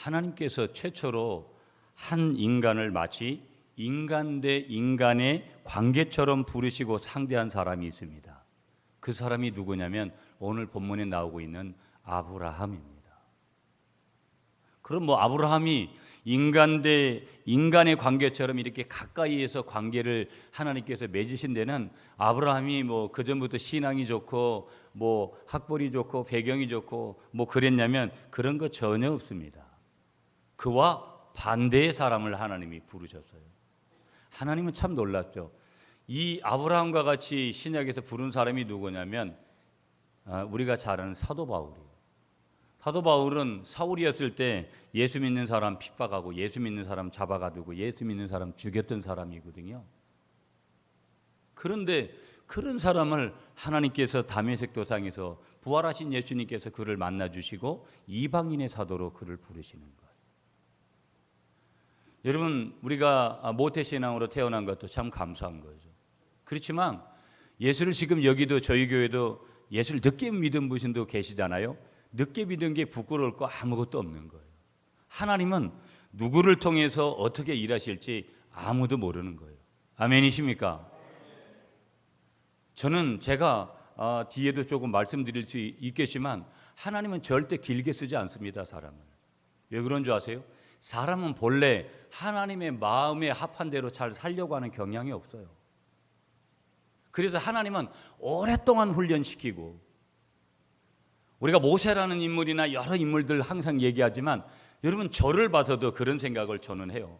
하나님께서 최초로 한 인간을 마치 인간 대 인간의 관계처럼 부르시고 상대한 사람이 있습니다. 그 사람이 누구냐면 오늘 본문에 나오고 있는 아브라함입니다. 그럼 아브라함이 인간 대 인간의 관계처럼 이렇게 가까이에서 관계를 하나님께서 맺으신 데는 아브라함이 그전부터 신앙이 좋고 학벌이 좋고 배경이 좋고 그랬냐면 그런 거 전혀 없습니다. 그와 반대의 사람을 하나님이 부르셨어요. 하나님은 참 놀랍죠. 이 아브라함과 같이 신약에서 부른 사람이 누구냐면 우리가 잘 아는 사도 바울이에요. 사도 바울은 사울이었을 때 예수 믿는 사람 핍박하고 예수 믿는 사람 잡아가두고 예수 믿는 사람 죽였던 사람이거든요. 그런데 그런 사람을 하나님께서 다메섹 도상에서 부활하신 예수님께서 그를 만나주시고 이방인의 사도로 그를 부르시는 거예요. 여러분, 우리가 모태신앙으로 태어난 것도 참 감사한 거죠. 그렇지만 예수를 지금 여기도 저희 교회도 예수를 늦게 믿은 분도 계시잖아요. 늦게 믿은 게 부끄러울 거 아무것도 없는 거예요. 하나님은 누구를 통해서 어떻게 일하실지 아무도 모르는 거예요. 아멘이십니까? 저는 제가 뒤에도 조금 말씀드릴 수 있겠지만 하나님은 절대 길게 쓰지 않습니다. 사람을. 왜 그런 줄 아세요? 사람은 본래 하나님의 마음에 합한 대로 잘 살려고 하는 경향이 없어요. 그래서 하나님은 오랫동안 훈련시키고, 우리가 모세라는 인물이나 여러 인물들 항상 얘기하지만 여러분, 저를 봐서도 그런 생각을 저는 해요.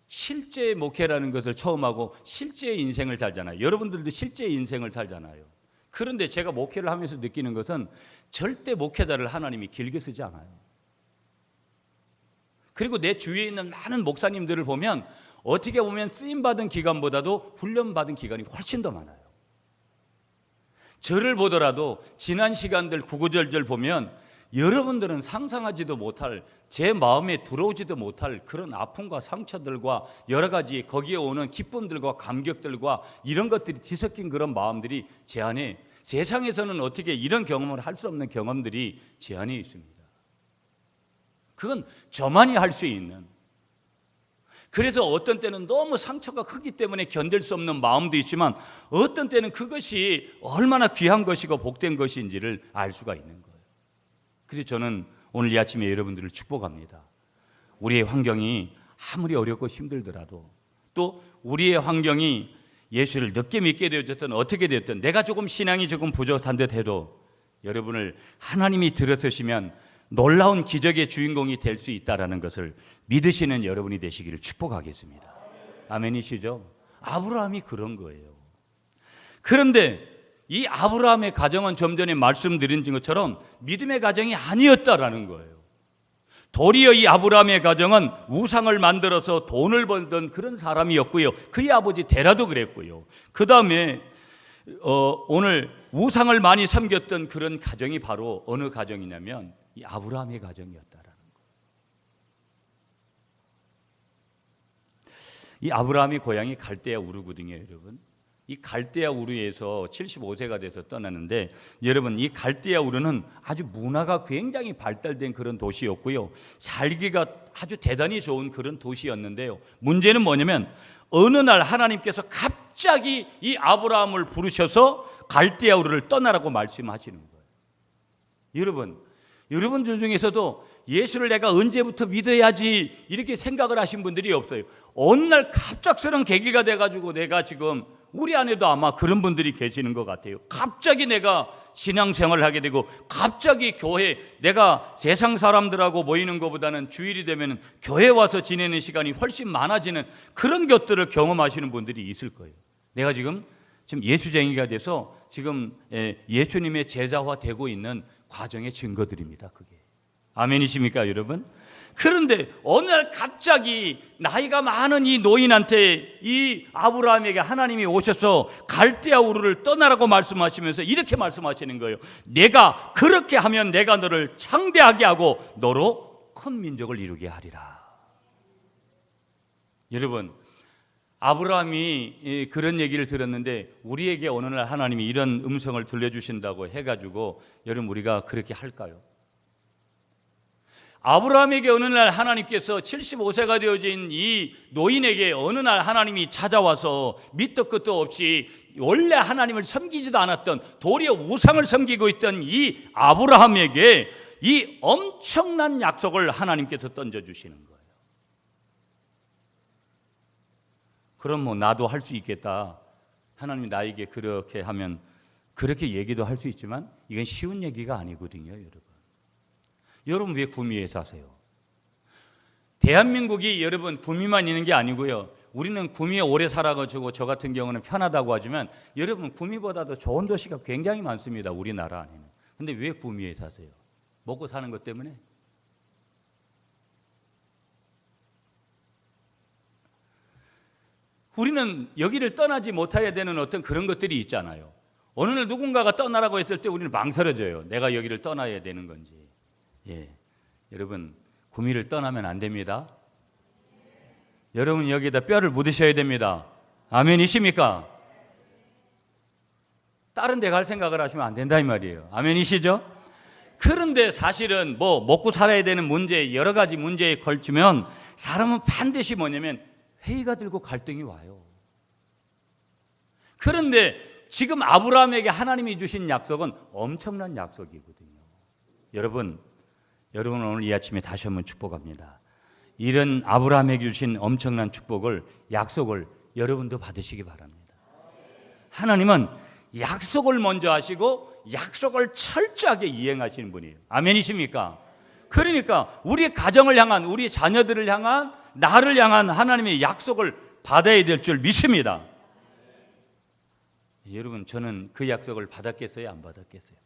실제 목회라는 것을 처음 하고 실제 인생을 살잖아요. 여러분들도 실제 인생을 살잖아요. 그런데 제가 목회를 하면서 느끼는 것은 절대 목회자를 하나님이 길게 쓰지 않아요. 그리고 내 주위에 있는 많은 목사님들을 보면 어떻게 보면 쓰임받은 기간보다도 훈련받은 기간이 훨씬 더 많아요. 저를 보더라도 지난 시간들 구구절절 보면 여러분들은 상상하지도 못할, 제 마음에 들어오지도 못할 그런 아픔과 상처들과 여러 가지 거기에 오는 기쁨들과 감격들과 이런 것들이 뒤섞인 그런 마음들이 제 안에, 세상에서는 어떻게 이런 경험을 할 수 없는 경험들이 제 안에 있습니다. 그건 저만이 할 수 있는, 그래서 어떤 때는 너무 상처가 크기 때문에 견딜 수 없는 마음도 있지만 어떤 때는 그것이 얼마나 귀한 것이고 복된 것인지를 알 수가 있는 거예요. 그래서 저는 오늘 이 아침에 여러분들을 축복합니다. 우리의 환경이 아무리 어렵고 힘들더라도, 또 우리의 환경이 예수를 늦게 믿게 되었든 어떻게 되었든 내가 조금 신앙이 조금 부족한 듯 해도 여러분을 하나님이 들어서시면 놀라운 기적의 주인공이 될 수 있다는 것을 믿으시는 여러분이 되시기를 축복하겠습니다. 아멘이시죠? 아브라함이 그런 거예요. 그런데 이 아브라함의 가정은 좀 전에 말씀드린 것처럼 믿음의 가정이 아니었다라는 거예요. 도리어 이 아브라함의 가정은 우상을 만들어서 돈을 벌던 그런 사람이었고요. 그의 아버지 데라도 그랬고요. 그 다음에 오늘 우상을 많이 섬겼던 그런 가정이 바로 어느 가정이냐면 이 아브라함의 가정이었다라는 거예요. 이 아브라함이 고향이 갈대아 우르거든요, 여러분. 이 갈대아 우르에서 75세가 돼서 떠나는데, 여러분, 이 갈대아 우르는 아주 문화가 굉장히 발달된 그런 도시였고요. 살기가 아주 대단히 좋은 그런 도시였는데요. 문제는 뭐냐면 어느 날 하나님께서 갑자기 이 아브라함을 부르셔서 갈대아 우르를 떠나라고 말씀하시는 거예요. 여러분들 중에서도 예수를 내가 언제부터 믿어야지 이렇게 생각을 하신 분들이 없어요. 어느 날 갑작스러운 계기가 돼가지고 내가 지금, 우리 안에도 아마 그런 분들이 계시는 것 같아요. 갑자기 내가 신앙생활을 하게 되고, 갑자기 교회, 내가 세상 사람들하고 모이는 것보다는 주일이 되면 교회 와서 지내는 시간이 훨씬 많아지는 그런 것들을 경험하시는 분들이 있을 거예요. 내가 지금 예수쟁이가 돼서 지금 예수님의 제자화 되고 있는 과정의 증거들입니다. 그게. 아멘이십니까, 여러분? 그런데 어느 날 갑자기 나이가 많은 이 노인한테 이 아브라함에게 하나님이 오셔서 갈대아 우르를 떠나라고 말씀하시면서 이렇게 말씀하시는 거예요. 내가 그렇게 하면 내가 너를 창대하게 하고 너로 큰 민족을 이루게 하리라. 여러분, 아브라함이 그런 얘기를 들었는데 우리에게 어느 날 하나님이 이런 음성을 들려주신다고 해가지고 여러분, 우리가 그렇게 할까요? 아브라함에게 어느 날 하나님께서 75세가 되어진 이 노인에게 어느 날 하나님이 찾아와서 밑도 끝도 없이 원래 하나님을 섬기지도 않았던 도리어 우상을 섬기고 있던 이 아브라함에게 이 엄청난 약속을 하나님께서 던져주시는 거예요. 그럼 뭐 나도 할 수 있겠다. 하나님이 나에게 그렇게 하면 그렇게 얘기도 할 수 있지만 이건 쉬운 얘기가 아니거든요, 여러분. 여러분 왜 구미에 사세요? 대한민국이 여러분 구미만 있는 게 아니고요. 우리는 구미에 오래 살아가지고 저 같은 경우는 편하다고 하지만 여러분 구미보다도 좋은 도시가 굉장히 많습니다, 우리나라 안에는. 근데 왜 구미에 사세요? 먹고 사는 것 때문에? 우리는 여기를 떠나지 못해야 되는 어떤 그런 것들이 있잖아요. 어느 날 누군가가 떠나라고 했을 때 우리는 망설여져요. 내가 여기를 떠나야 되는 건지. 예, 여러분 구미를 떠나면 안 됩니다. 여러분 여기다 뼈를 묻으셔야 됩니다. 아멘이십니까? 다른 데 갈 생각을 하시면 안 된다 이 말이에요. 아멘이시죠? 그런데 사실은 뭐 먹고 살아야 되는 문제, 여러 가지 문제에 걸치면 사람은 반드시 뭐냐면 회의가 들고 갈등이 와요. 그런데 지금 아브라함에게 하나님이 주신 약속은 엄청난 약속이거든요. 여러분 오늘 이 아침에 다시 한번 축복합니다. 이런 아브라함에게 주신 엄청난 축복을, 약속을 여러분도 받으시기 바랍니다. 하나님은 약속을 먼저 하시고 약속을 철저하게 이행하시는 분이에요. 아멘이십니까? 그러니까 우리 가정을 향한, 우리 자녀들을 향한, 나를 향한 하나님의 약속을 받아야 될 줄 믿습니다. 여러분 저는 그 약속을 받았겠어요? 안 받았겠어요?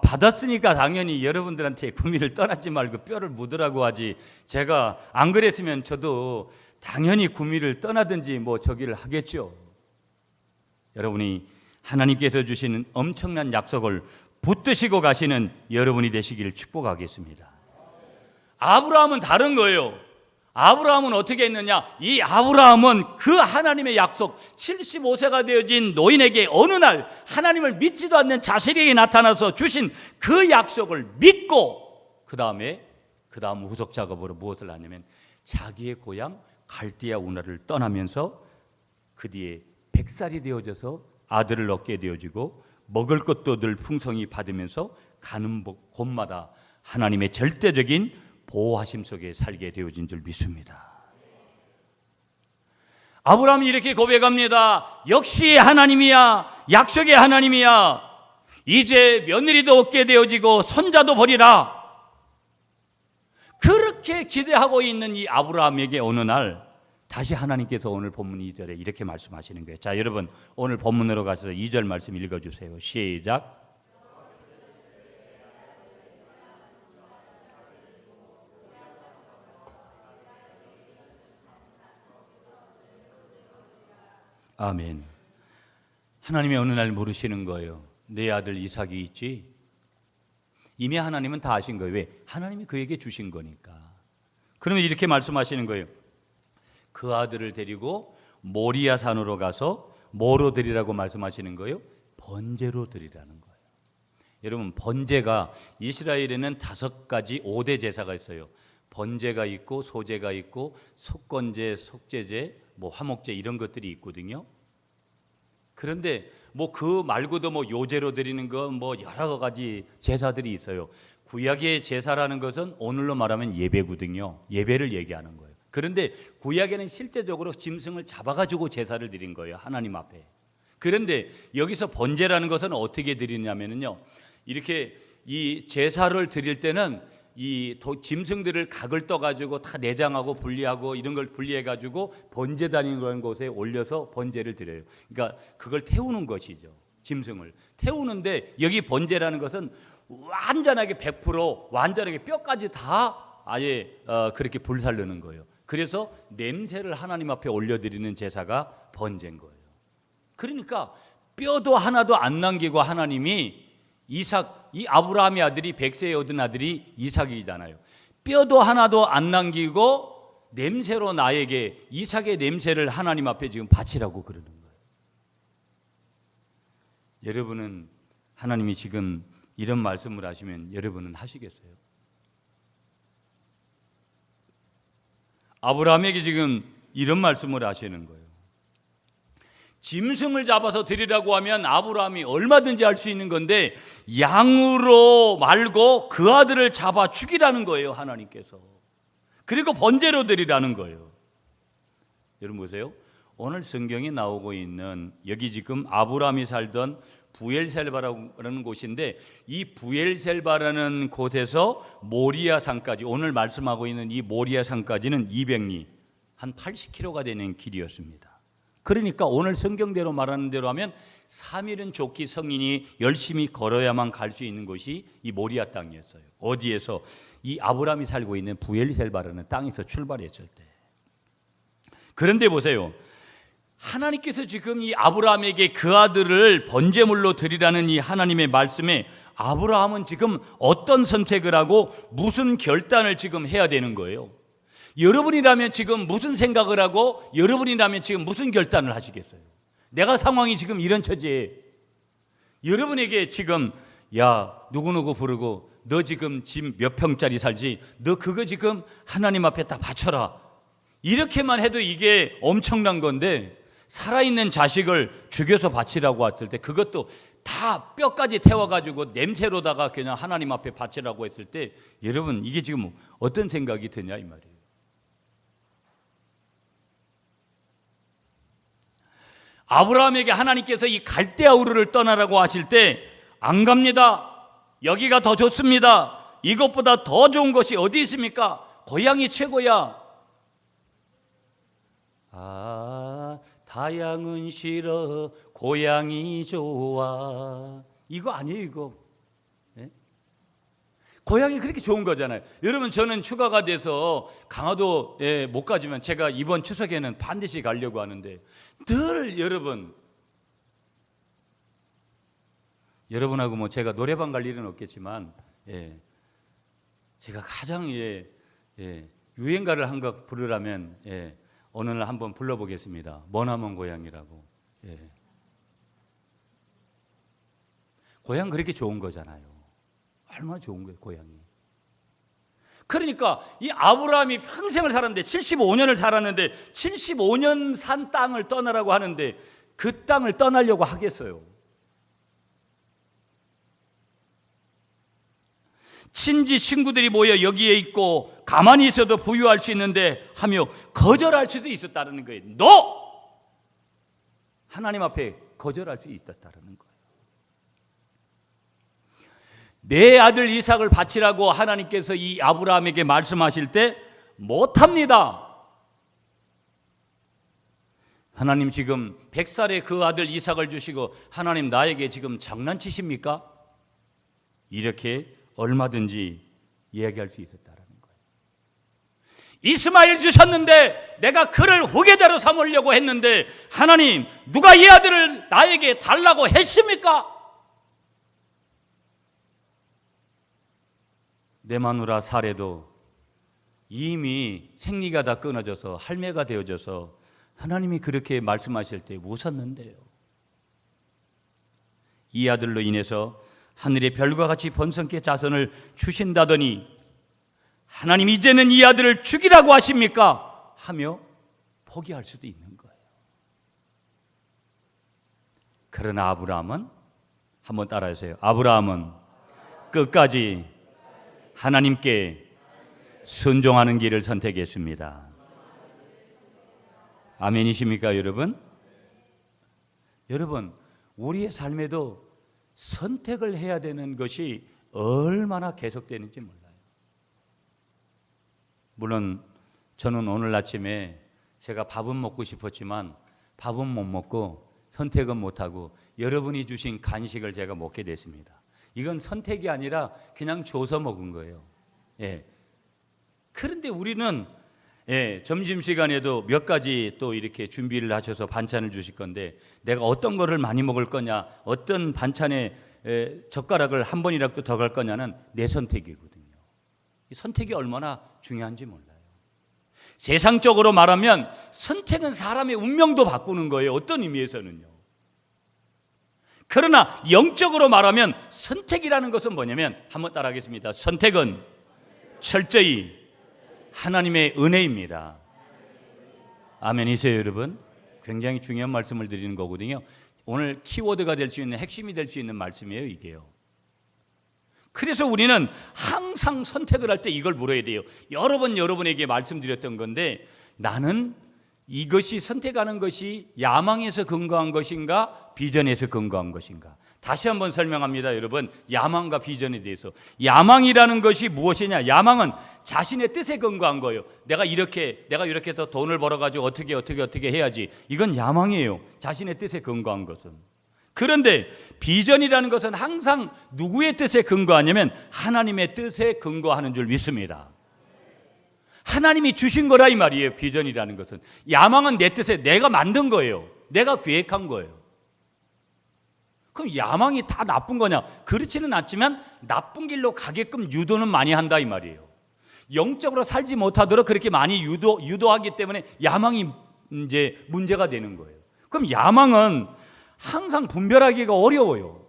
받았으니까 당연히 여러분들한테 구미를 떠나지 말고 뼈를 묻으라고 하지, 제가 안 그랬으면 저도 당연히 구미를 떠나든지 뭐 저기를 하겠죠. 여러분이 하나님께서 주시는 엄청난 약속을 붙드시고 가시는 여러분이 되시기를 축복하겠습니다. 아브라함은 다른 거예요. 아브라함은 어떻게 했느냐? 이 아브라함은 그 하나님의 약속, 75세가 되어진 노인에게 어느 날 하나님을 믿지도 않는 자식에게 나타나서 주신 그 약속을 믿고 그 다음 후속 작업으로 무엇을 하냐면 자기의 고향 갈대아 우나를 떠나면서 그 뒤에 100살이 되어져서 아들을 얻게 되어지고 먹을 것도 늘 풍성히 받으면서 가는 곳마다 하나님의 절대적인 보호하심 속에 살게 되어진 줄 믿습니다. 아브라함이 이렇게 고백합니다. 역시 하나님이야, 약속의 하나님이야. 이제 며느리도 얻게 되어지고 손자도 버리라. 그렇게 기대하고 있는 이 아브라함에게 어느 날 다시 하나님께서 오늘 본문 2절에 이렇게 말씀하시는 거예요. 자, 여러분 오늘 본문으로 가셔서 2절 말씀 읽어주세요. 시작. 아멘. 하나님이 어느 날 물으시는 거예요. 내 아들 이삭이 있지? 이미 하나님은 다 아신 거예요. 왜? 하나님이 그에게 주신 거니까. 그러면 이렇게 말씀하시는 거예요. 그 아들을 데리고 모리아 산으로 가서 뭐로 드리라고 말씀하시는 거예요? 번제로 드리라는 거예요. 여러분 번제가 이스라엘에는 5가지 5대 제사가 있어요. 번제가 있고 소제가 있고 속건제, 속제제, 뭐 화목제 이런 것들이 있거든요. 그런데 뭐 그 말고도 뭐 요제로 드리는 거 뭐 여러 가지 제사들이 있어요. 구약의 제사라는 것은 오늘로 말하면 예배거든요. 예배를 얘기하는 거예요. 그런데 구약에는 실제적으로 짐승을 잡아가지고 제사를 드린 거예요, 하나님 앞에. 그런데 여기서 번제라는 것은 어떻게 드리냐면요, 이렇게 이 제사를 드릴 때는 이 짐승들을 각을 떠가지고 다 내장하고 분리하고 이런 걸 분리해가지고 번제단이라는 곳에 올려서 번제를 드려요. 그러니까 그걸 태우는 것이죠. 짐승을 태우는데 여기 번제라는 것은 완전하게 100% 완전하게 뼈까지 다 아예 그렇게 불살르는 거예요. 그래서 냄새를 하나님 앞에 올려드리는 제사가 번제인 거예요. 그러니까 뼈도 하나도 안 남기고 하나님이 이삭, 이 아브라함의 아들이 100세에 얻은 아들이 이삭이잖아요. 뼈도 하나도 안 남기고 냄새로 나에게 이삭의 냄새를 하나님 앞에 지금 바치라고 그러는 거예요. 여러분은 하나님이 지금 이런 말씀을 하시면 여러분은 하시겠어요? 아브라함에게 지금 이런 말씀을 하시는 거예요. 짐승을 잡아서 드리라고 하면 아브라함이 얼마든지 할 수 있는 건데 양으로 말고 그 아들을 잡아 죽이라는 거예요, 하나님께서. 그리고 번제로 드리라는 거예요. 여러분 보세요. 오늘 성경에 나오고 있는 여기 지금 아브라함이 살던 부엘셀바라는 곳인데, 이 부엘셀바라는 곳에서 모리아 산까지, 오늘 말씀하고 있는 이 모리아 산까지는 200리, 한 80km가 되는 길이었습니다. 그러니까 오늘 성경대로 말하는 대로 하면 3일은 좋기 성인이 열심히 걸어야만 갈 수 있는 곳이 이 모리아 땅이었어요. 어디에서? 이 아브라함이 살고 있는 부엘셀바라는 땅에서 출발했을 때. 그런데 보세요. 하나님께서 지금 이 아브라함에게 그 아들을 번제물로 드리라는 이 하나님의 말씀에 아브라함은 지금 어떤 선택을 하고 무슨 결단을 지금 해야 되는 거예요? 여러분이라면 지금 무슨 생각을 하고 여러분이라면 지금 무슨 결단을 하시겠어요? 내가 상황이 지금 이런 처지에 여러분에게 지금 야 누구누구 부르고 너 지금 집 몇 평짜리 살지? 너 그거 지금 하나님 앞에 다 바쳐라. 이렇게만 해도 이게 엄청난 건데 살아있는 자식을 죽여서 바치라고 했을 때 그것도 다 뼈까지 태워가지고 냄새로다가 그냥 하나님 앞에 바치라고 했을 때 여러분 이게 지금 어떤 생각이 드냐 이 말이에요. 아브라함에게 하나님께서 이 갈대아 우르를 떠나라고 하실 때 안 갑니다. 여기가 더 좋습니다. 이것보다 더 좋은 것이 어디 있습니까? 고향이 최고야. 다양은 싫어 고향이 좋아. 이거 아니에요 이거. 네? 고향이 그렇게 좋은 거잖아요. 여러분 저는 휴가가 돼서 강화도에 못 가지만 제가 이번 추석에는 반드시 가려고 하는데 늘 여러분하고 뭐 제가 노래방 갈 일은 없겠지만 제가 가장 유행가를 한 곡 부르라면 오늘 한번 불러보겠습니다. 머나먼 고향이라고. 고향 그렇게 좋은 거잖아요. 얼마나 좋은 거예요 고향이. 그러니까 이 아브라함이 평생을 살았는데 75년을 살았는데 75년 산 땅을 떠나라고 하는데 그 땅을 떠나려고 하겠어요? 친지 친구들이 모여 여기에 있고 가만히 있어도 부유할 수 있는데 하며 거절할 수도 있었다는 거예요. 너! 하나님 앞에 거절할 수 있었다는 거예요. 내 아들 이삭을 바치라고 하나님께서 이 아브라함에게 말씀하실 때 못합니다. 하나님 지금 100살의 그 아들 이삭을 주시고 하나님 나에게 지금 장난치십니까? 이렇게 얼마든지 이야기할 수 있었다는 거예요. 이스마엘 주셨는데 내가 그를 후계자로 삼으려고 했는데 하나님 누가 이 아들을 나에게 달라고 했습니까? 내 마누라 사례도 이미 생리가 다 끊어져서 할매가 되어져서 하나님이 그렇게 말씀하실 때 웃었는데요. 이 아들로 인해서 하늘의 별과 같이 번성케 자손을 주신다더니 하나님 이제는 이 아들을 죽이라고 하십니까? 하며 포기할 수도 있는 거예요. 그러나 아브라함은 한번 따라하세요. 아브라함은 끝까지 하나님께 순종하는 길을 선택했습니다. 아멘이십니까 여러분? 여러분 우리의 삶에도 선택을 해야 되는 것이 얼마나 계속되는지 몰라요. 물론 저는 오늘 아침에 제가 밥은 먹고 싶었지만 밥은 못 먹고 선택은 못하고 여러분이 주신 간식을 제가 먹게 됐습니다. 이건 선택이 아니라 그냥 줘서 먹은 거예요. 그런데 우리는 점심시간에도 몇 가지 또 이렇게 준비를 하셔서 반찬을 주실 건데 내가 어떤 거를 많이 먹을 거냐, 어떤 반찬에 젓가락을 한 번이라도 더 갈 거냐는 내 선택이거든요. 이 선택이 얼마나 중요한지 몰라요. 세상적으로 말하면 선택은 사람의 운명도 바꾸는 거예요. 어떤 의미에서는요. 그러나 영적으로 말하면 선택이라는 것은 뭐냐면 한번 따라하겠습니다. 선택은 철저히 하나님의 은혜입니다. 아멘이세요, 여러분? 굉장히 중요한 말씀을 드리는 거거든요. 오늘 키워드가 될 수 있는, 핵심이 될 수 있는 말씀이에요, 이게요. 그래서 우리는 항상 선택을 할 때 이걸 물어야 돼요. 여러 번 여러분에게 말씀드렸던 건데, 나는 이것이 선택하는 것이 야망에서 근거한 것인가, 비전에서 근거한 것인가? 다시 한번 설명합니다, 여러분. 야망과 비전에 대해서. 야망이라는 것이 무엇이냐? 야망은 자신의 뜻에 근거한 거예요. 내가 이렇게 해서 돈을 벌어가지고 어떻게 해야지. 이건 야망이에요. 자신의 뜻에 근거한 것은. 그런데 비전이라는 것은 항상 누구의 뜻에 근거하냐면 하나님의 뜻에 근거하는 줄 믿습니다. 하나님이 주신 거라 이 말이에요. 비전이라는 것은. 야망은 내 뜻에 내가 만든 거예요. 내가 계획한 거예요. 그럼 야망이 다 나쁜 거냐? 그렇지는 않지만 나쁜 길로 가게끔 유도는 많이 한다 이 말이에요. 영적으로 살지 못하도록 그렇게 많이 유도하기 때문에 야망이 이제 문제가 되는 거예요. 그럼 야망은 항상 분별하기가 어려워요.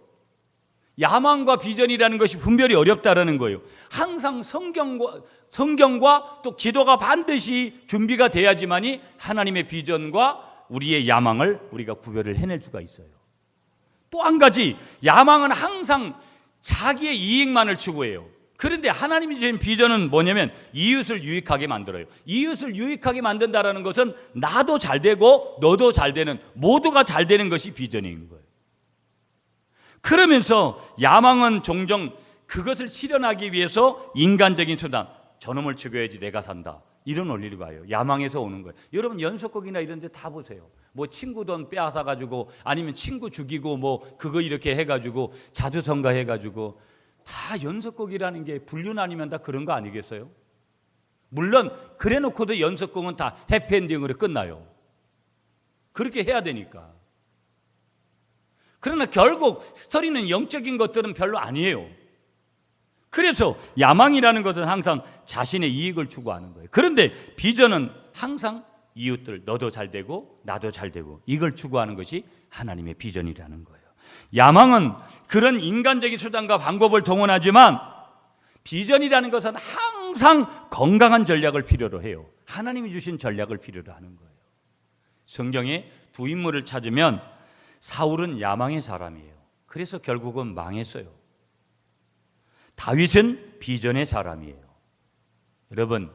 야망과 비전이라는 것이 분별이 어렵다라는 거예요. 항상 성경과 또 기도가 반드시 준비가 돼야지만이 하나님의 비전과 우리의 야망을 우리가 구별을 해낼 수가 있어요. 또 한 가지, 야망은 항상 자기의 이익만을 추구해요. 그런데 하나님이 주신 비전은 뭐냐면 이웃을 유익하게 만들어요. 이웃을 유익하게 만든다는 것은 나도 잘 되고 너도 잘 되는, 모두가 잘 되는 것이 비전인 거예요. 그러면서 야망은 종종 그것을 실현하기 위해서 인간적인 수단, 저놈을 죽여야지 내가 산다, 이런 원리로 가요. 야망에서 오는 거예요. 여러분 연속극이나 이런 데 다 보세요. 뭐 친구 돈 빼앗아 가지고, 아니면 친구 죽이고, 뭐 그거 이렇게 해가지고 자주성가 해가지고, 다 연속극이라는 게 불륜 아니면 다 그런 거 아니겠어요? 물론 그래놓고도 연속극은 다 해피엔딩으로 끝나요. 그렇게 해야 되니까. 그러나 결국 스토리는 영적인 것들은 별로 아니에요. 그래서 야망이라는 것은 항상 자신의 이익을 추구하는 거예요. 그런데 비전은 항상 이웃들, 너도 잘 되고 나도 잘 되고, 이걸 추구하는 것이 하나님의 비전이라는 거예요. 야망은 그런 인간적인 수단과 방법을 동원하지만 비전이라는 것은 항상 건강한 전략을 필요로 해요. 하나님이 주신 전략을 필요로 하는 거예요. 성경에 두 인물을 찾으면 사울은 야망의 사람이에요. 그래서 결국은 망했어요. 다윗은 비전의 사람이에요. 여러분,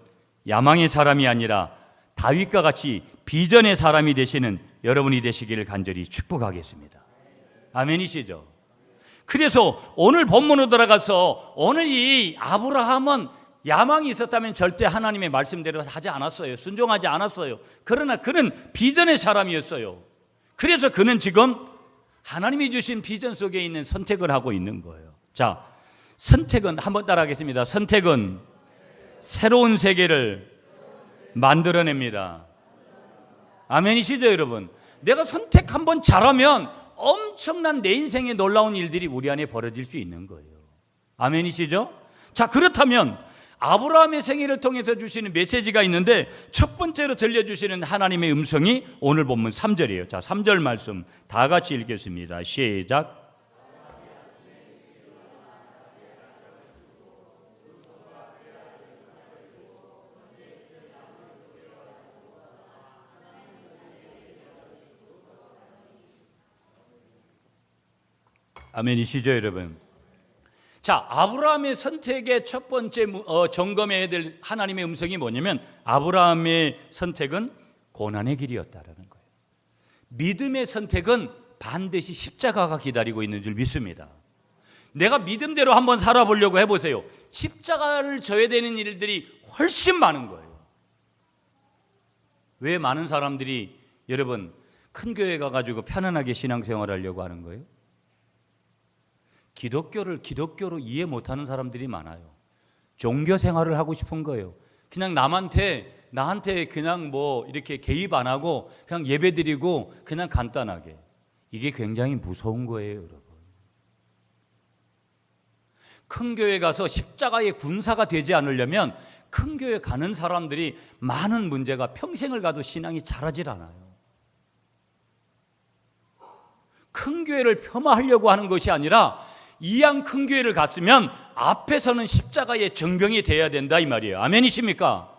야망의 사람이 아니라 다윗과 같이 비전의 사람이 되시는 여러분이 되시기를 간절히 축복하겠습니다. 아멘이시죠? 그래서 오늘 본문으로 들어가서, 오늘 이 아브라함은 야망이 있었다면 절대 하나님의 말씀대로 하지 않았어요. 순종하지 않았어요. 그러나 그는 비전의 사람이었어요. 그래서 그는 지금 하나님이 주신 비전 속에 있는 선택을 하고 있는 거예요. 자, 선택은, 한번 따라하겠습니다. 선택은 새로운 세계를 만들어냅니다. 아멘이시죠, 여러분? 내가 선택 한번 잘하면 엄청난 내 인생에 놀라운 일들이 우리 안에 벌어질 수 있는 거예요. 아멘이시죠? 자, 그렇다면 아브라함의 생애를 통해서 주시는 메시지가 있는데, 첫 번째로 들려주시는 하나님의 음성이 오늘 본문 3절이에요. 자, 3절 말씀 다 같이 읽겠습니다. 시작. 아멘이시죠, 여러분? 자, 아브라함의 선택의 첫 번째 점검해야 될 하나님의 음성이 뭐냐면, 아브라함의 선택은 고난의 길이었다라는 거예요. 믿음의 선택은 반드시 십자가가 기다리고 있는 줄 믿습니다. 내가 믿음대로 한번 살아보려고 해보세요. 십자가를 져야 되는 일들이 훨씬 많은 거예요. 왜 많은 사람들이, 여러분, 큰 교회 가가지고 편안하게 신앙생활 하려고 하는 거예요? 기독교를 기독교로 이해 못하는 사람들이 많아요. 종교 생활을 하고 싶은 거예요. 그냥 나한테 그냥 뭐 이렇게 개입 안 하고 그냥 예배드리고 그냥 간단하게. 이게 굉장히 무서운 거예요, 여러분. 큰 교회 가서 십자가의 군사가 되지 않으려면 큰 교회 가는 사람들이 많은 문제가, 평생을 가도 신앙이 자라질 않아요. 큰 교회를 폄하하려고 하는 것이 아니라, 이양 큰 교회를 갔으면 앞에서는 십자가의 정병이 돼야 된다 이 말이에요. 아멘이십니까?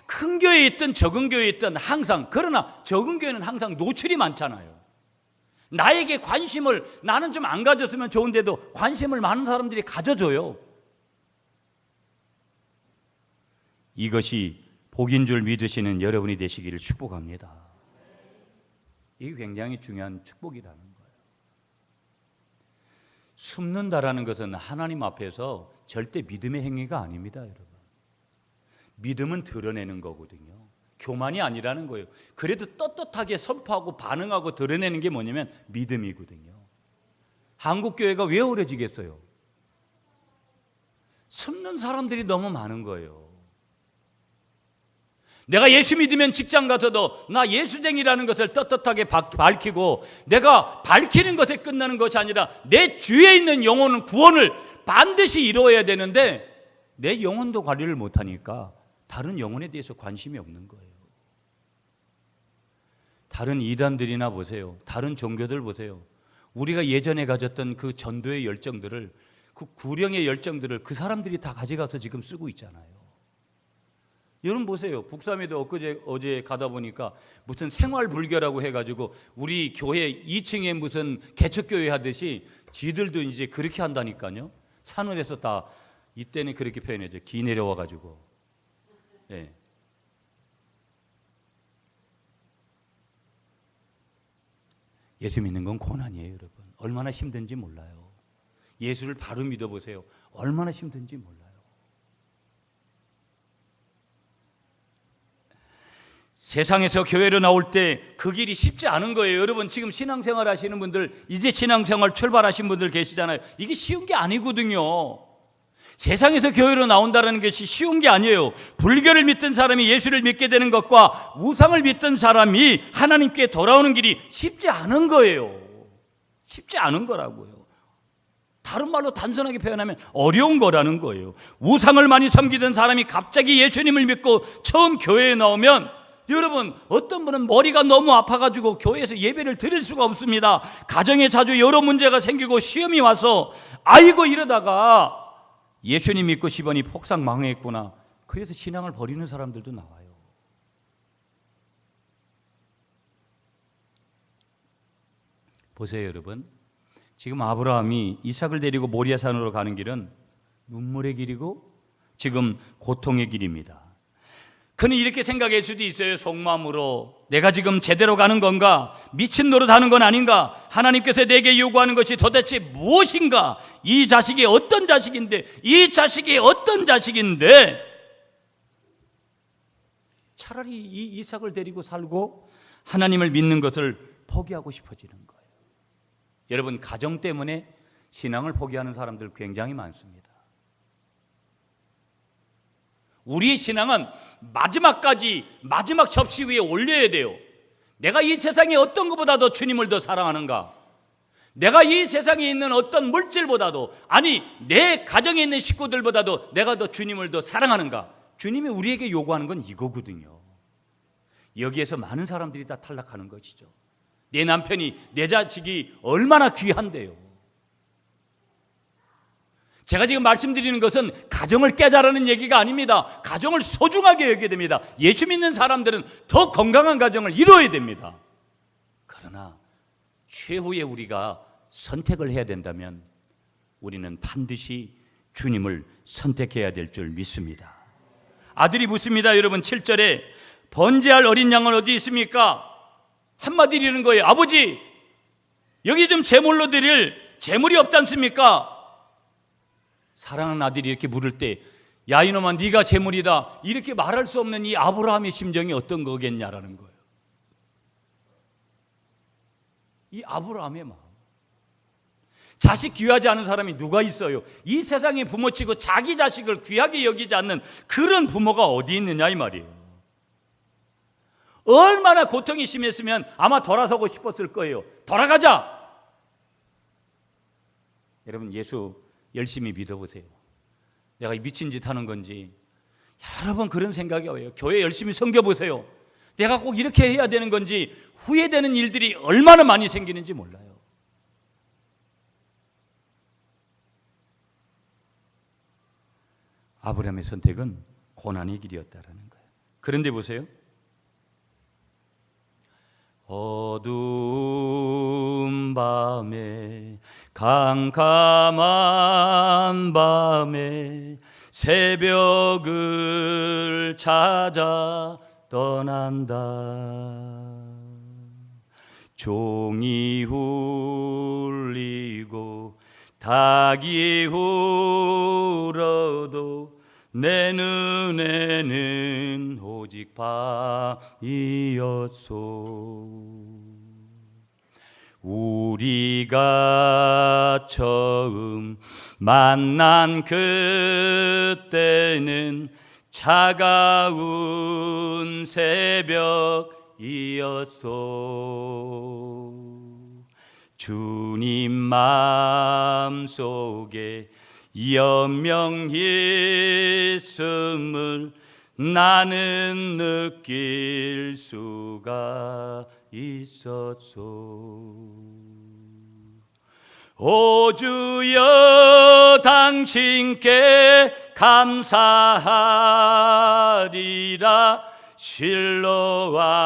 큰 교회에 있든 적은 교회에 있든 항상, 그러나 적은 교회는 항상 노출이 많잖아요. 나에게 관심을 나는 좀 안 가졌으면 좋은데도 관심을 많은 사람들이 가져줘요. 이것이 복인 줄 믿으시는 여러분이 되시기를 축복합니다. 이게 굉장히 중요한 축복이라는 거예요. 숨는다라는 것은 하나님 앞에서 절대 믿음의 행위가 아닙니다, 여러분. 믿음은 드러내는 거거든요. 교만이 아니라는 거예요. 그래도 떳떳하게 선포하고 반응하고 드러내는 게 뭐냐면 믿음이거든요. 한국 교회가 왜 오래지겠어요? 숨는 사람들이 너무 많은 거예요. 내가 예수 믿으면 직장 가서도 나 예수쟁이라는 것을 떳떳하게 밝히고, 내가 밝히는 것에 끝나는 것이 아니라 내 주위에 있는 영혼은 구원을 반드시 이루어야 되는데 내 영혼도 관리를 못하니까 다른 영혼에 대해서 관심이 없는 거예요. 다른 이단들이나 보세요. 다른 종교들 보세요. 우리가 예전에 가졌던 그 전도의 열정들을, 그 구령의 열정들을 그 사람들이 다 가져가서 지금 쓰고 있잖아요. 여러분 보세요. 북삼에도 어제 가다 보니까 무슨 생활불교라고 해가지고 우리 교회 2층에 무슨 개척교회 하듯이 지들도 이제 그렇게 한다니까요. 산원에서 다 이때는 그렇게 표현해죠. 기 내려와가지고. 예. 예수 믿는 건 고난이에요, 여러분. 얼마나 힘든지 몰라요. 예수를 바로 믿어보세요. 얼마나 힘든지 몰라요. 세상에서 교회로 나올 때 그 길이 쉽지 않은 거예요. 여러분 지금 신앙생활 하시는 분들, 이제 신앙생활 출발하신 분들 계시잖아요. 이게 쉬운 게 아니거든요. 세상에서 교회로 나온다는 것이 쉬운 게 아니에요. 불교를 믿던 사람이 예수를 믿게 되는 것과 우상을 믿던 사람이 하나님께 돌아오는 길이 쉽지 않은 거예요. 쉽지 않은 거라고요. 다른 말로 단순하게 표현하면 어려운 거라는 거예요. 우상을 많이 섬기던 사람이 갑자기 예수님을 믿고 처음 교회에 나오면, 여러분 어떤 분은 머리가 너무 아파가지고 교회에서 예배를 드릴 수가 없습니다. 가정에 자주 여러 문제가 생기고 시험이 와서 아이고 이러다가 예수님 믿고 싶으니 폭삭 망했구나. 그래서 신앙을 버리는 사람들도 나와요. 보세요, 여러분. 지금 아브라함이 이삭을 데리고 모리아산으로 가는 길은 눈물의 길이고 지금 고통의 길입니다. 그는 이렇게 생각할 수도 있어요. 속마음으로 내가 지금 제대로 가는 건가? 미친 노릇하는 건 아닌가? 하나님께서 내게 요구하는 것이 도대체 무엇인가? 이 자식이 어떤 자식인데? 차라리 이 이삭을 데리고 살고 하나님을 믿는 것을 포기하고 싶어지는 거예요. 여러분 가정 때문에 신앙을 포기하는 사람들 굉장히 많습니다. 우리의 신앙은 마지막 접시 위에 올려야 돼요. 내가 이 세상에 어떤 것보다도 주님을 더 사랑하는가? 내가 이 세상에 있는 어떤 물질보다도, 아니 내 가정에 있는 식구들보다도 내가 더 주님을 더 사랑하는가? 주님이 우리에게 요구하는 건 이거거든요. 여기에서 많은 사람들이 다 탈락하는 것이죠. 내 남편이, 내 자식이 얼마나 귀한데요. 제가 지금 말씀드리는 것은 가정을 깨자라는 얘기가 아닙니다. 가정을 소중하게 여겨야 됩니다. 예수 믿는 사람들은 더 건강한 가정을 이루어야 됩니다. 그러나 최후에 우리가 선택을 해야 된다면 우리는 반드시 주님을 선택해야 될 줄 믿습니다. 아들이 묻습니다. 여러분 7절에 번제할 어린 양은 어디 있습니까? 한마디 이르는 거예요. 아버지, 여기 좀 제물로 드릴 제물이 없지 않습니까? 사랑하는 아들이 이렇게 물을 때, 야 이놈아 네가 제물이다, 이렇게 말할 수 없는 이 아브라함의 심정이 어떤 거겠냐라는 거예요. 이 아브라함의 마음. 자식 귀하지 않은 사람이 누가 있어요? 이 세상에 부모치고 자기 자식을 귀하게 여기지 않는 그런 부모가 어디 있느냐 이 말이에요. 얼마나 고통이 심했으면 아마 돌아서고 싶었을 거예요. 돌아가자. 여러분 예수 열심히 믿어보세요. 내가 미친 짓 하는 건지 여러 번 그런 생각이 와요. 교회 열심히 섬겨보세요. 내가 꼭 이렇게 해야 되는 건지 후회되는 일들이 얼마나 많이 생기는지 몰라요. 아브라함의 선택은 고난의 길이었다라는 거예요. 그런데 보세요. 어두운 밤에 캄캄한 밤에 새벽을 찾아 떠난다. 종이 울리고 닭이 울어도 내 눈에는 오직 밤이었소. 우리가 처음 만난 그때는 차가운 새벽이었소. 주님 마음속에 연명히 있음을 나는 느낄 수가 있었소. 오 주여 당신께 감사하리라. 실로와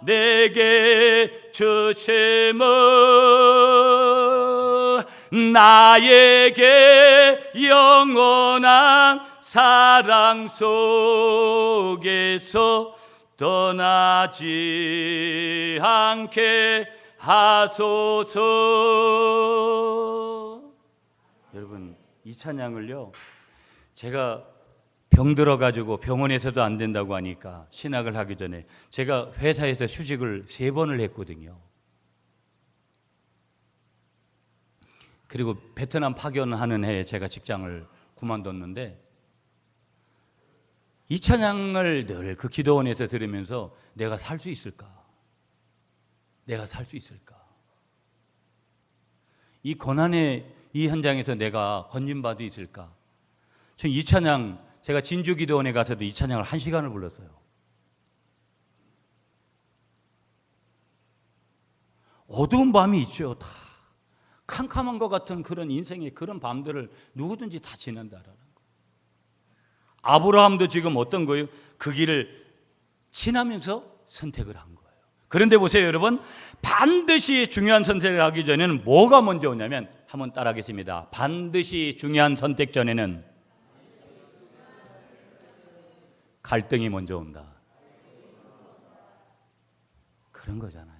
내게 주심은 나에게 영원한 사랑 속에서 떠나지 않게 하소서. 여러분, 이 찬양을요, 제가 병들어 가지고 병원에서도 안 된다고 하니까 신학을 하기 전에 제가 회사에서 휴직을 3번을 했거든요. 그리고 베트남 파견하는 해에 제가 직장을 그만뒀는데 이 찬양을 늘 그 기도원에서 들으면서 내가 살 수 있을까? 내가 살 수 있을까? 이 고난의 이 현장에서 내가 건진받을 수 있을까? 전 이 찬양, 제가 진주 기도원에 가서도 이 찬양을 1시간을 불렀어요. 어두운 밤이 있죠. 다 캄캄한 것 같은 그런 인생의 그런 밤들을 누구든지 다 지난다라는 거. 아브라함도 지금 어떤 거예요? 그 길을 지나면서 선택을 한 거예요. 그런데 보세요, 여러분. 반드시 중요한 선택을 하기 전에는 뭐가 먼저 오냐면, 한번 따라하겠습니다. 반드시 중요한 선택 전에는 갈등이 먼저 온다. 그런 거잖아요.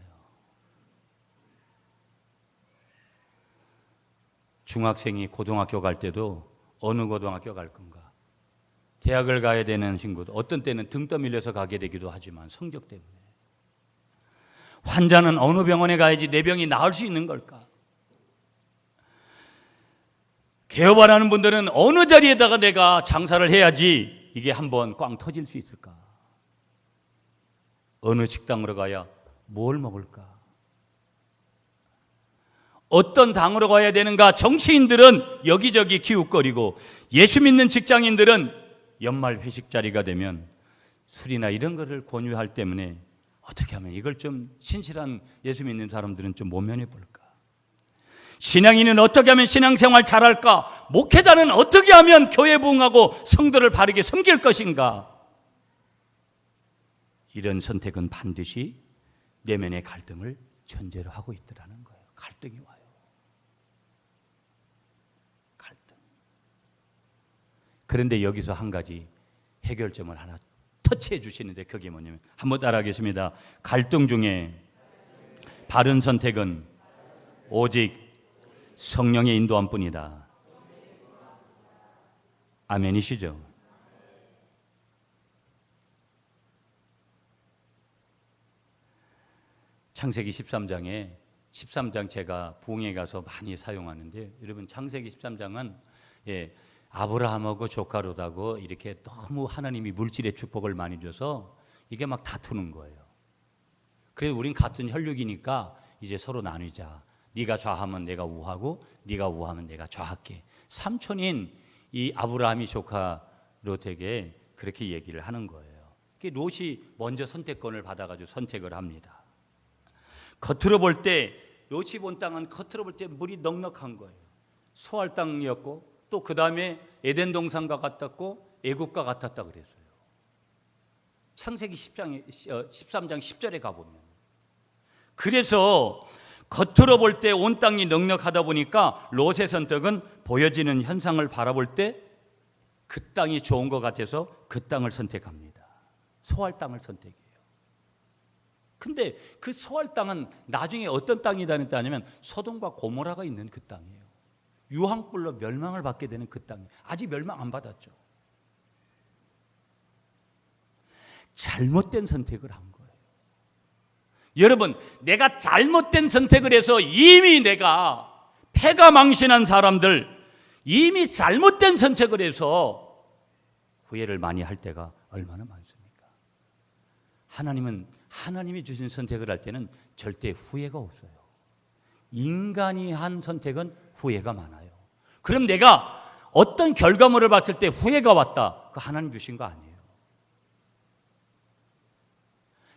중학생이 고등학교 갈 때도 어느 고등학교 갈 건가? 대학을 가야 되는 친구도 어떤 때는 등 떠밀려서 가게 되기도 하지만 성적 때문에. 환자는 어느 병원에 가야지 내 병이 나을 수 있는 걸까? 개업하는 분들은 어느 자리에다가 내가 장사를 해야지 이게 한번 꽝 터질 수 있을까? 어느 식당으로 가야 뭘 먹을까? 어떤 당으로 가야 되는가? 정치인들은 여기저기 기웃거리고 예수 믿는 직장인들은 연말 회식 자리가 되면 술이나 이런 거를 권유할 때문에 어떻게 하면 이걸 좀 신실한 예수 믿는 사람들은 좀 모면해 볼까? 신앙인은 어떻게 하면 신앙생활 잘할까? 목회자는 어떻게 하면 교회 부흥하고 성도를 바르게 섬길 것인가? 이런 선택은 반드시 내면의 갈등을 전제로 하고 있더라는 거예요. 갈등이 와요. 갈등. 그런데 여기서 한 가지 해결점을 하나 터치해 주시는데 그게 뭐냐면, 한번 따라하겠습니다. 갈등 중에 바른 선택은 오직 성령의 인도함 뿐이다. 아멘이시죠? 창세기 13장 제가 부흥회 가서 많이 사용하는데, 여러분 창세기 13장은 아브라함하고 조카로다고 이렇게 너무 하나님이 물질의 축복을 많이 줘서 이게 막 다투는 거예요. 그래서 우린 같은 혈육이니까 이제 서로 나누자. 네가 좌하면 내가 우하고 네가 우하면 내가 좌할게. 삼촌인 이 아브라함이 조카 롯에게 그렇게 얘기를 하는 거예요. 롯이 먼저 선택권을 받아가지고 선택을 합니다. 겉으로 볼 때 롯이 본 땅은 겉으로 볼 때 물이 넉넉한 거예요. 소할 땅이었고 또 그 다음에 에덴 동산과 같았고 애국과 같았다 그랬어요. 창세기 13장 10절에 가보면. 그래서 겉으로 볼 때 온 땅이 넉넉하다 보니까 롯의 선택은 보여지는 현상을 바라볼 때 그 땅이 좋은 것 같아서 그 땅을 선택합니다. 소할 땅을 선택해요. 근데 그 소할 땅은 나중에 어떤 땅이 되냐면 소돔과 고모라가 있는 그 땅이에요. 유황불로 멸망을 받게 되는 그 땅이에요. 아직 멸망 안 받았죠. 잘못된 선택을 한 거예요. 여러분, 내가 잘못된 선택을 해서 이미 내가 패가 망신한 사람들, 이미 잘못된 선택을 해서 후회를 많이 할 때가 얼마나 많습니까? 하나님이 주신 선택을 할 때는 절대 후회가 없어요. 인간이 한 선택은 후회가 많아요. 그럼 내가 어떤 결과물을 봤을 때 후회가 왔다, 그 하나님 주신 거 아니에요.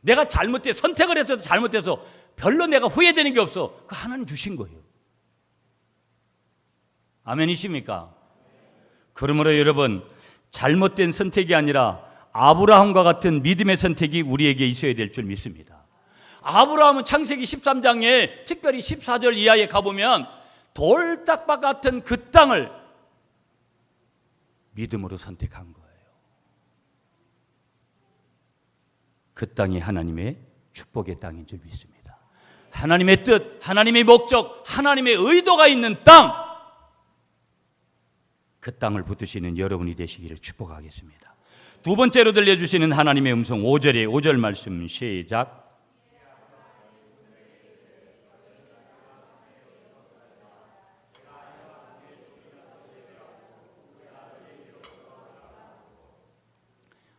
내가 선택을 해서 잘못해서 별로 내가 후회되는 게 없어, 그 하나님 주신 거예요. 아멘이십니까? 그러므로 여러분, 잘못된 선택이 아니라 아브라함과 같은 믿음의 선택이 우리에게 있어야 될 줄 믿습니다. 아브라함은 창세기 13장에 특별히 14절 이하에 가보면 돌짝밭 같은 그 땅을 믿음으로 선택한 거예요. 그 땅이 하나님의 축복의 땅인 줄 믿습니다. 하나님의 뜻, 하나님의 목적, 하나님의 의도가 있는 땅, 그 땅을 붙드시는 여러분이 되시기를 축복하겠습니다. 두 번째로 들려주시는 하나님의 음성 5절 말씀 시작.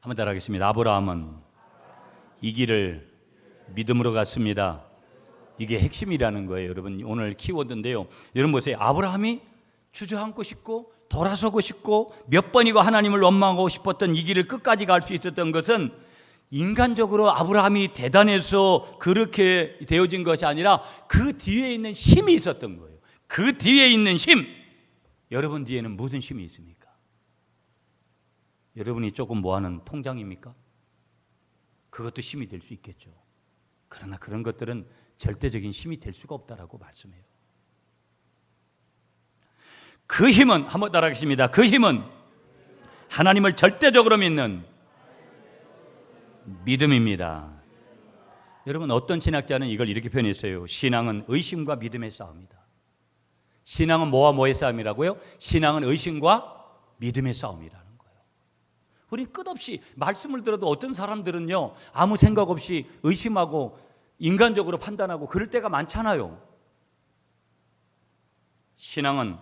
한번 따라하겠습니다. 아브라함은 이 길을 믿음으로 갔습니다. 이게 핵심이라는 거예요. 여러분, 오늘 키워드인데요. 여러분 보세요. 아브라함이 주저앉고 싶고 돌아서고 싶고 몇 번이고 하나님을 원망하고 싶었던 이 길을 끝까지 갈 수 있었던 것은 인간적으로 아브라함이 대단해서 그렇게 되어진 것이 아니라 그 뒤에 있는 힘이 있었던 거예요. 그 뒤에 있는 힘, 여러분 뒤에는 무슨 힘이 있습니까? 여러분이 조금 모아놓은 통장입니까? 그것도 힘이 될 수 있겠죠. 그러나 그런 것들은 절대적인 힘이 될 수가 없다라고 말씀해요. 그 힘은, 한번 따라하겠습니다. 그 힘은 하나님을 절대적으로 믿는 믿음입니다. 여러분, 어떤 신학자는 이걸 이렇게 표현했어요. 신앙은 의심과 믿음의 싸움이다. 신앙은 뭐와 뭐의 싸움이라고요? 신앙은 의심과 믿음의 싸움이라는 거예요. 우린 끝없이 말씀을 들어도 어떤 사람들은요, 아무 생각 없이 의심하고 인간적으로 판단하고 그럴 때가 많잖아요. 신앙은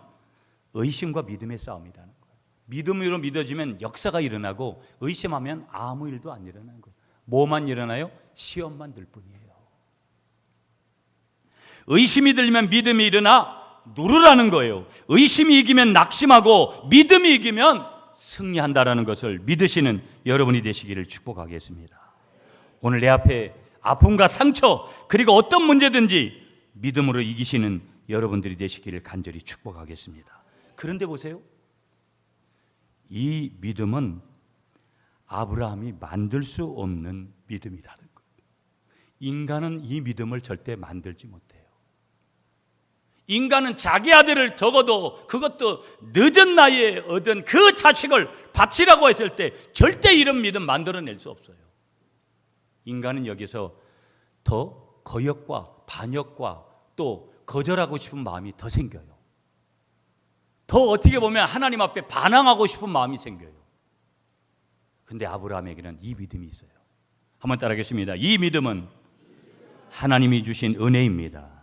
의심과 믿음의 싸움이라는 거예요. 믿음으로 믿어지면 역사가 일어나고 의심하면 아무 일도 안 일어나는 거예요. 뭐만 일어나요? 시험만 들 뿐이에요. 의심이 들면 믿음이 일어나 누르라는 거예요. 의심이 이기면 낙심하고 믿음이 이기면 승리한다라는 것을 믿으시는 여러분이 되시기를 축복하겠습니다. 오늘 내 앞에 아픔과 상처 그리고 어떤 문제든지 믿음으로 이기시는 여러분들이 되시기를 간절히 축복하겠습니다. 그런데 보세요. 이 믿음은 아브라함이 만들 수 없는 믿음이라는 거예요. 인간은 이 믿음을 절대 만들지 못해요. 인간은 자기 아들을 적어도 그것도 늦은 나이에 얻은 그 자식을 바치라고 했을 때 절대 이런 믿음 만들어낼 수 없어요. 인간은 여기서 더 거역과 반역과 또 거절하고 싶은 마음이 더 생겨요. 더 어떻게 보면 하나님 앞에 반항하고 싶은 마음이 생겨요. 근데 아브라함에게는 이 믿음이 있어요. 한번 따라하겠습니다. 이 믿음은 하나님이 주신 은혜입니다.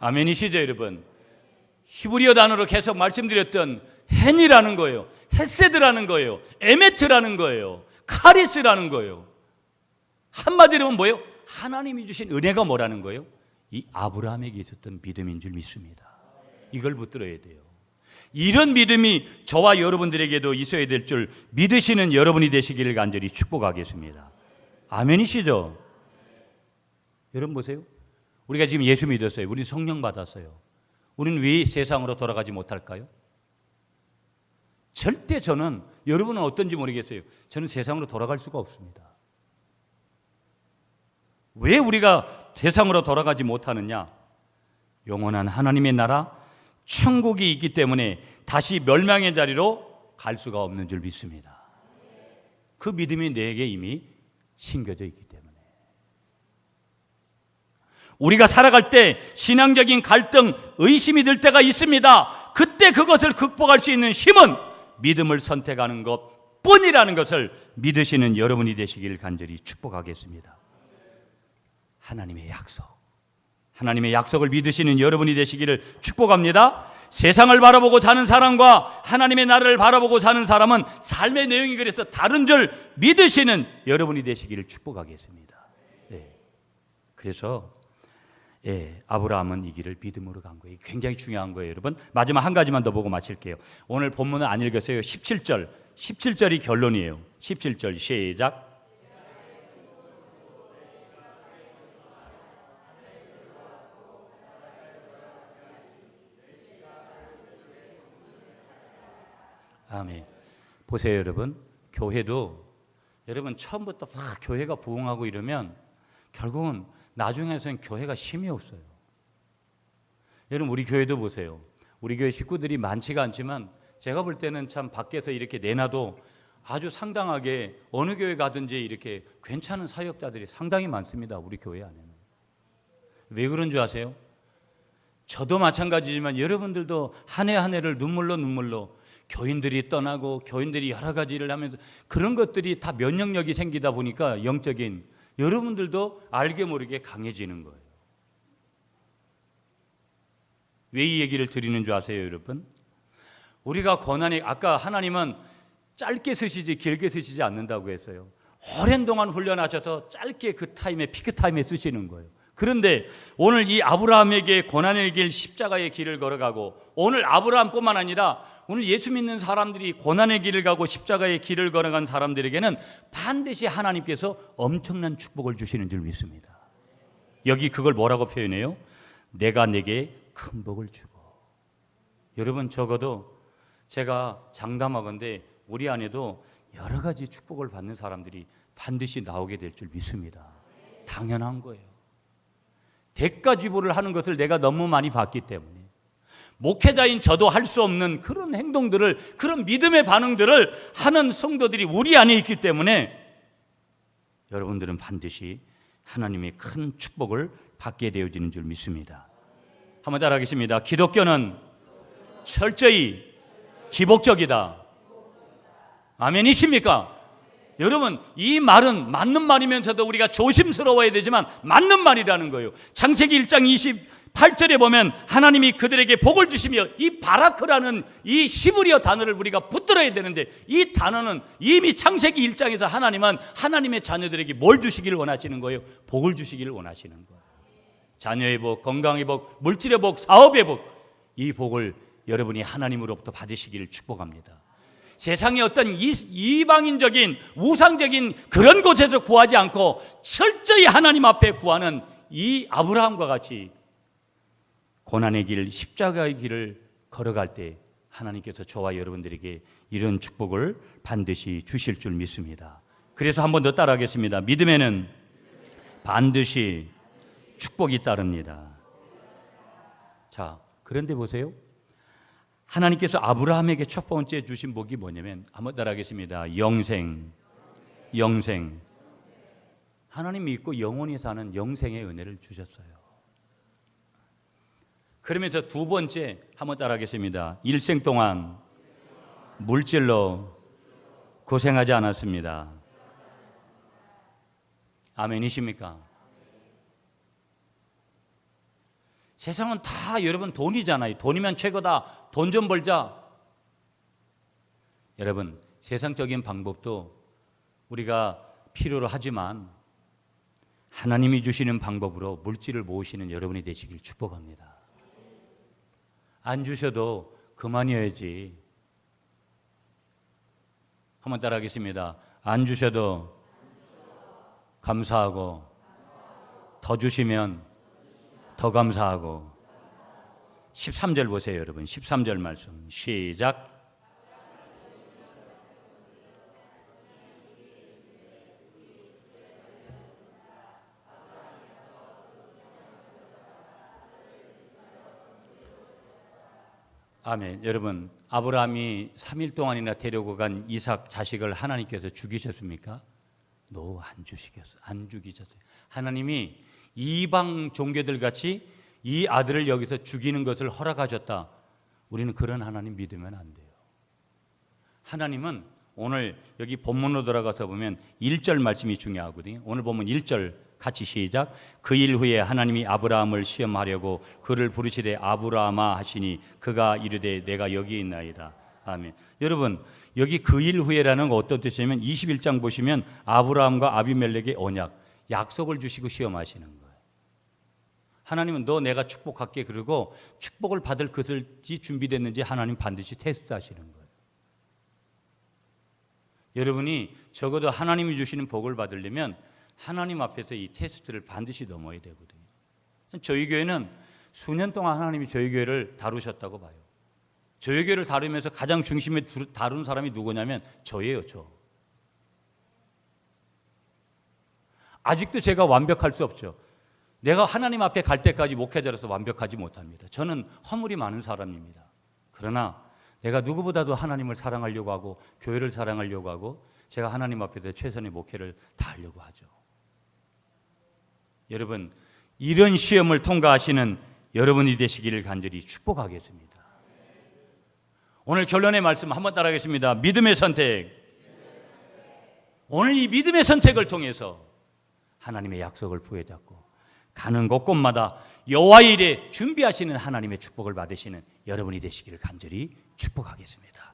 아멘이시죠, 여러분? 히브리어 단어로 계속 말씀드렸던 헨이라는 거예요. 헤세드라는 거예요. 에메트라는 거예요. 카리스라는 거예요. 한마디로 하면 뭐예요? 하나님이 주신 은혜가 뭐라는 거예요? 이 아브라함에게 있었던 믿음인 줄 믿습니다. 이걸 붙들어야 돼요. 이런 믿음이 저와 여러분들에게도 있어야 될 줄 믿으시는 여러분이 되시기를 간절히 축복하겠습니다. 아멘이시죠? 여러분 보세요. 우리가 지금 예수 믿었어요. 우리 성령 받았어요. 우리는 왜 세상으로 돌아가지 못할까요? 절대 저는, 여러분은 어떤지 모르겠어요, 저는 세상으로 돌아갈 수가 없습니다. 왜 우리가 세상으로 돌아가지 못하느냐? 영원한 하나님의 나라 천국이 있기 때문에 다시 멸망의 자리로 갈 수가 없는 줄 믿습니다. 그 믿음이 내게 이미 심겨져 있기 때문에. 우리가 살아갈 때 신앙적인 갈등, 의심이 들 때가 있습니다. 그때 그것을 극복할 수 있는 힘은 믿음을 선택하는 것 뿐이라는 것을 믿으시는 여러분이 되시길 간절히 축복하겠습니다. 하나님의 약속, 하나님의 약속을 믿으시는 여러분이 되시기를 축복합니다. 세상을 바라보고 사는 사람과 하나님의 나라를 바라보고 사는 사람은 삶의 내용이 그래서 다른 줄 믿으시는 여러분이 되시기를 축복하겠습니다. 네. 그래서 아브라함은 이 길을 믿음으로 간 거예요. 굉장히 중요한 거예요, 여러분. 마지막 한 가지만 더 보고 마칠게요. 오늘 본문은 안 읽었어요. 17절이 결론이에요. 17절 시작. 아멘. 보세요, 여러분. 교회도 여러분 처음부터 막 교회가 부흥하고 이러면 결국은 나중에서는 교회가 힘이 없어요. 여러분, 우리 교회도 보세요. 우리 교회 식구들이 많지가 않지만 제가 볼 때는 참 밖에서 이렇게 내놔도 아주 상당하게 어느 교회 가든지 이렇게 괜찮은 사역자들이 상당히 많습니다. 우리 교회 안에는. 왜 그런 줄 아세요? 저도 마찬가지지만 여러분들도 한 해 한 해를 눈물로 교인들이 떠나고 교인들이 여러 가지 일을 하면서 그런 것들이 다 면역력이 생기다 보니까 영적인 여러분들도 알게 모르게 강해지는 거예요. 왜 이 얘기를 드리는 줄 아세요, 여러분? 우리가 고난이, 아까 하나님은 짧게 쓰시지 길게 쓰시지 않는다고 했어요. 오랜 동안 훈련하셔서 짧게 그 타임에, 피크 타임에 쓰시는 거예요. 그런데 오늘 이 아브라함에게 고난의 길, 십자가의 길을 걸어가고, 오늘 아브라함뿐만 아니라 오늘 예수 믿는 사람들이 고난의 길을 가고 십자가의 길을 걸어간 사람들에게는 반드시 하나님께서 엄청난 축복을 주시는 줄 믿습니다. 여기 그걸 뭐라고 표현해요? 내가 내게 큰 복을 주고. 여러분, 적어도 제가 장담하건대 우리 안에도 여러 가지 축복을 받는 사람들이 반드시 나오게 될 줄 믿습니다. 당연한 거예요. 대가지불을 하는 것을 내가 너무 많이 봤기 때문에, 목회자인 저도 할 수 없는 그런 행동들을, 그런 믿음의 반응들을 하는 성도들이 우리 안에 있기 때문에 여러분들은 반드시 하나님의 큰 축복을 받게 되어지는 줄 믿습니다. 한번 따라하겠습니다. 기독교는 철저히 기복적이다. 아멘이십니까? 여러분, 이 말은 맞는 말이면서도 우리가 조심스러워야 되지만 맞는 말이라는 거예요. 창세기 1장 28절에 보면 하나님이 그들에게 복을 주시며, 이 바라크라는 이 히브리어 단어를 우리가 붙들어야 되는데, 이 단어는 이미 창세기 1장에서 하나님은 하나님의 자녀들에게 뭘 주시기를 원하시는 거예요? 복을 주시기를 원하시는 거예요. 자녀의 복, 건강의 복, 물질의 복, 사업의 복, 이 복을 여러분이 하나님으로부터 받으시기를 축복합니다. 세상의 어떤 이방인적인 우상적인 그런 곳에서 구하지 않고 철저히 하나님 앞에 구하는 이 아브라함과 같이 고난의 길, 십자가의 길을 걸어갈 때 하나님께서 저와 여러분들에게 이런 축복을 반드시 주실 줄 믿습니다. 그래서 한 번 더 따라하겠습니다. 믿음에는 반드시 축복이 따릅니다. 자, 그런데 보세요. 하나님께서 아브라함에게 첫 번째 주신 복이 뭐냐면, 한번 따라하겠습니다. 영생. 하나님 믿고 영원히 사는 영생의 은혜를 주셨어요. 그러면서 두 번째, 한번 따라하겠습니다. 일생 동안 물질로 고생하지 않았습니다. 아멘이십니까? 세상은 다 여러분 돈이잖아요. 돈이면 최고다. 돈 좀 벌자. 여러분, 세상적인 방법도 우리가 필요로 하지만 하나님이 주시는 방법으로 물질을 모으시는 여러분이 되시길 축복합니다. 안 주셔도 그만이어야지. 한번 따라하겠습니다. 안 주셔도 감사하고, 더 주시면 더 감사하고. 13절 보세요, 여러분. 13절 말씀 시작. 아멘. 여러분, 아브라함이 3일 동안이나 데리고 간 이삭 자식을 하나님께서 죽이셨습니까? 노, 안 주시겠어요. 안 죽이셨어요. 하나님이 이방 종교들 같이 이 아들을 여기서 죽이는 것을 허락하셨다. 우리는 그런 하나님 믿으면 안 돼요. 하나님은 오늘 여기 본문으로 돌아가서 보면 1절 말씀이 중요하거든요. 오늘 보면 1절 같이 시작. 그 일 후에 하나님이 아브라함을 시험하려고 그를 부르시되 아브라함아 하시니 그가 이르되 내가 여기 있나이다. 아멘. 여러분, 여기 그 일 후에라는 거 어떤 뜻이냐면 21장 보시면 아브라함과 아비멜렉의 언약, 약속을 주시고 시험하시는 거예요. 하나님은 너 내가 축복할게, 그리고 축복을 받을 것이 준비됐는지 하나님 반드시 테스트하시는 거예요. 여러분이 적어도 하나님이 주시는 복을 받으려면 하나님 앞에서 이 테스트를 반드시 넘어야 되거든요. 저희 교회는 수년 동안 하나님이 저희 교회를 다루셨다고 봐요. 저희 교회를 다루면서 가장 중심에 다룬 사람이 누구냐면 저예요. 저. 아직도 제가 완벽할 수 없죠. 내가 하나님 앞에 갈 때까지 목회자로서 완벽하지 못합니다. 저는 허물이 많은 사람입니다. 그러나 내가 누구보다도 하나님을 사랑하려고 하고 교회를 사랑하려고 하고 제가 하나님 앞에서 최선의 목회를 다하려고 하죠. 여러분, 이런 시험을 통과하시는 여러분이 되시기를 간절히 축복하겠습니다. 오늘 결론의 말씀 한번 따라하겠습니다. 믿음의 선택. 오늘 이 믿음의 선택을 통해서 하나님의 약속을 부여잡고 가는 곳곳마다 여호와의 일에 준비하시는 하나님의 축복을 받으시는 여러분이 되시기를 간절히 축복하겠습니다.